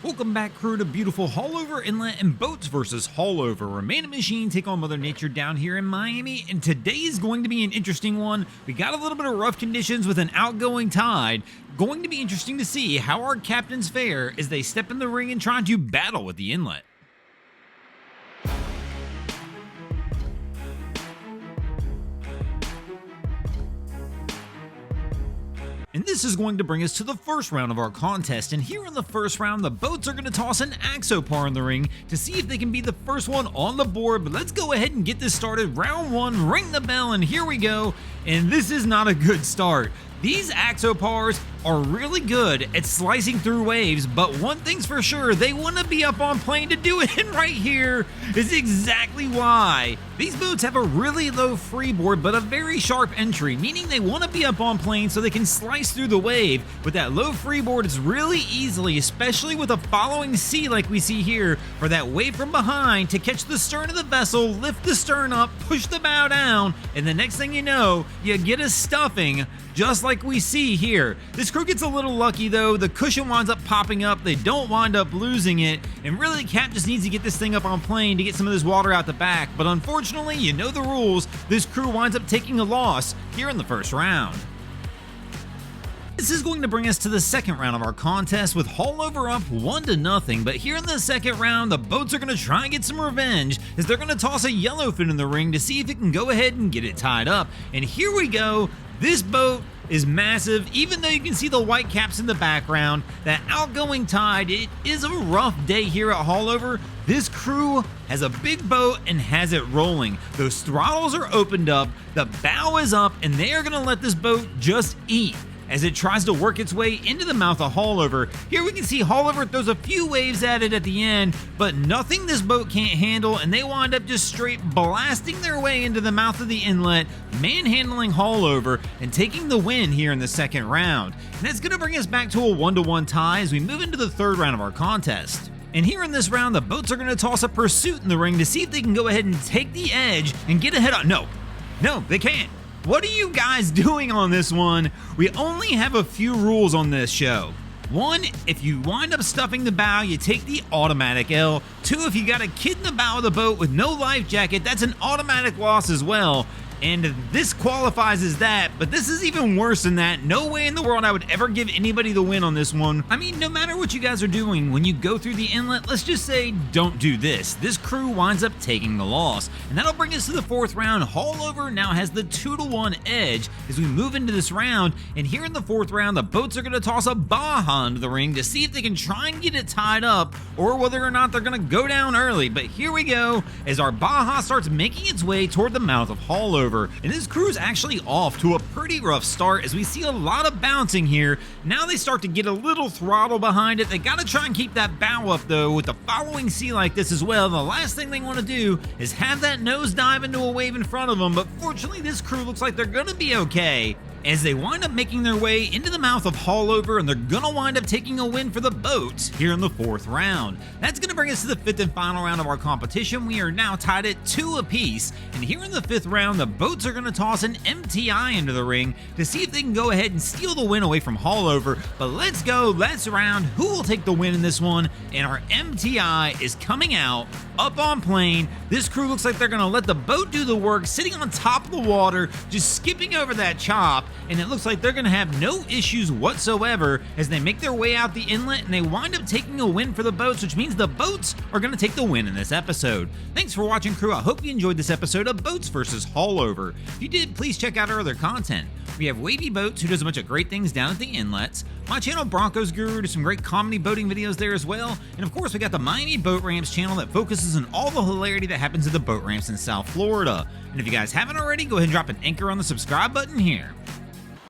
Welcome back, crew, to beautiful Haulover Inlet and Boats versus Haulover, where man and machine take on Mother Nature down here in Miami. And today is going to be an interesting one. We got a little bit of rough conditions with an outgoing tide. Going to be interesting to see how our captains fare as they step in the ring and try to battle with the inlet. And this is going to bring us to the first round of our contest, and here in the first round, the boats are going to toss an Axopar in the ring to see if they can be the first one on the board. But let's go ahead and get this started. Round one, ring the bell, and here we go. And this is not a good start. These Axopars are really good at slicing through waves, but one thing's for sure, they want to be up on plane to do it, and right here is exactly why. These boats have a really low freeboard, but a very sharp entry, meaning they want to be up on plane so they can slice through the wave. With that low freeboard, it's really easily, especially with a following sea like we see here, for that wave from behind to catch the stern of the vessel, lift the stern up, push the bow down, and the next thing you know, you get a stuffing, just like we see here. This crew gets a little lucky though. The cushion winds up popping up. They don't wind up losing it. And really, the cap just needs to get this thing up on plane to get some of this water out the back. But unfortunately, you know the rules. This crew winds up taking a loss here in the first round. This is going to bring us to the second round of our contest with Haulover up 1-0, but here in the second round, the boats are going to try and get some revenge as they're going to toss a yellowfin in the ring to see if it can go ahead and get it tied up. And here we go. This boat is massive, even though you can see the white caps in the background. That outgoing tide, it is a rough day here at Haulover. This crew has a big boat and has it rolling. Those throttles are opened up, the bow is up, and they are going to let this boat just eat as it tries to work its way into the mouth of Haulover. Here we can see Haulover throws a few waves at it at the end, but nothing this boat can't handle, and they wind up just straight blasting their way into the mouth of the inlet, manhandling Haulover, and taking the win here in the second round. And that's going to bring us back to a 1-1 tie as we move into the third round of our contest. And here in this round, the boats are going to toss a pursuit in the ring to see if they can go ahead and take the edge and get ahead on. No, they can't. What are you guys doing on this one? We only have a few rules on this show. 1, if you wind up stuffing the bow, you take the automatic L. 2, if you got a kid in the bow of the boat with no life jacket, that's an automatic loss as well. And this qualifies as that, but this is even worse than that. No way in the world I would ever give anybody the win on this one. I mean, no matter what you guys are doing, when you go through the inlet, let's just say don't do this. This crew winds up taking the loss. And that'll bring us to the fourth round. Haulover now has the 2-1 edge as we move into this round. And here in the fourth round, the boats are going to toss a Baja into the ring to see if they can try and get it tied up, or whether or not they're going to go down early. But here we go as our Baja starts making its way toward the mouth of Haulover. And this crew is actually off to a pretty rough start as we see a lot of bouncing here. Now they start to get a little throttle behind it. They got to try and keep that bow up though with the following sea like this as well. The last thing they want to do is have that nose dive into a wave in front of them, but fortunately this crew looks like they're going to be okay as they wind up making their way into the mouth of Haulover, and they're gonna wind up taking a win for the boats here in the fourth round. That's gonna bring us to the fifth and final round of our competition. We are now tied at 2 apiece, and here in the fifth round, the boats are gonna toss an MTI into the ring to see if they can go ahead and steal the win away from Haulover. But let's go, let's round who will take the win in this one, and our MTI is coming out up on plane. This crew looks like they're gonna let the boat do the work, sitting on top of the water, just skipping over that chop, and it looks like they're gonna have no issues whatsoever as they make their way out the inlet, and they wind up taking a win for the boats, which means the boats are gonna take the win in this episode. Thanks for watching, crew. I hope you enjoyed this episode of Boats versus Haulover. If you did, please check out our other content. We have Wavy Boats, who does a bunch of great things down at the inlets. My channel, Broncos Guru, does some great comedy boating videos there as well. And of course, we got the Miami Boat Ramps channel that focuses on all the hilarity that happens at the boat ramps in South Florida. And if you guys haven't already, go ahead and drop an anchor on the subscribe button here.